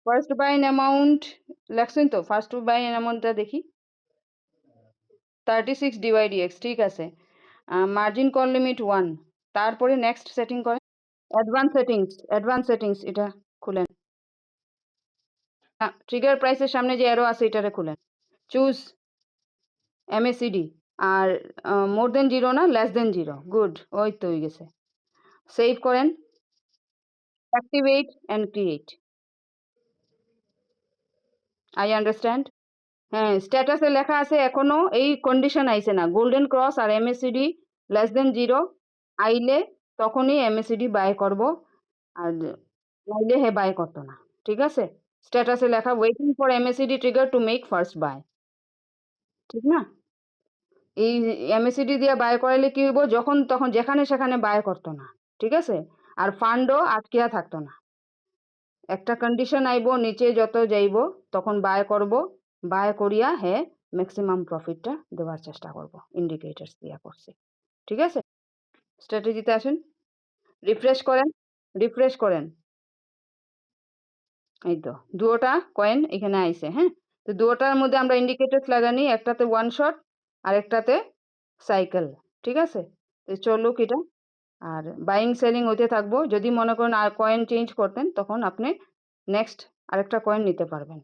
First by in amount লেখছেন তো? First by in অ্যামাউন্টটা দেখি। 36 DYDX, ঠিক আছে। Margin call limit 1। তারপরে নেক্সট সেটিং করেন। অ্যাডভান্স সেটিংস এটা খুলেন। ট্রিগার প্রাইসের সামনে যে অ্যারো আছে এটারে খুলেন। চুজ MACD আর মোর দেন 0 না লেস দেন 0। গুড, ওই তো হয়ে গেছে। সেভ করেন। Activate and create. I understand. হ্যাঁ, স্ট্যাটাসে লেখা আছে এখনো এই কন্ডিশন আইছে না, গোল্ডেন ক্রস আর MACD লেস দেন 0 আইলে তখনই MACD বাই করব, আর নাইলে হে বাই করতো না। ঠিক আছে, স্ট্যাটাসে লেখা waiting for MACD trigger to make first buy, ঠিক না? এই MACD দিয়ে বাই করাইলে কি হইব, যখন তখন যেখানে সেখানে বাই করতো না। ঠিক আছে, আর ফান্ডও আটকিয়া থাকতো না। একটা কন্ডিশন আইব, নিচে যত যাইব তখন বাই করব, বাই করিয়া হে ম্যাক্সিমাম প্রফিটটা দেওয়ার চেষ্টা করব, ইন্ডিকেটরস দিয়া করছি। ঠিক আছে, স্ট্র্যাটেজিতে আসেন, রিফ্রেশ করেন, রিফ্রেশ করেন। এই তো দুটোটা কয়েন এখানে আইছে। হ্যাঁ, তো দুটোটার মধ্যে আমরা ইন্ডিকেটরস লাগানি, একটাতে ওয়ান শট আর একটাতে সাইকেল। ঠিক আছে, তো চলুক এটা, আর বাইং সেলিং হইতে থাকবো। যদি মনে করেন আর কয়েন চেঞ্জ করতেন তখন আপনি নেক্সট আরেকটা কয়েন নিতে পারবেন।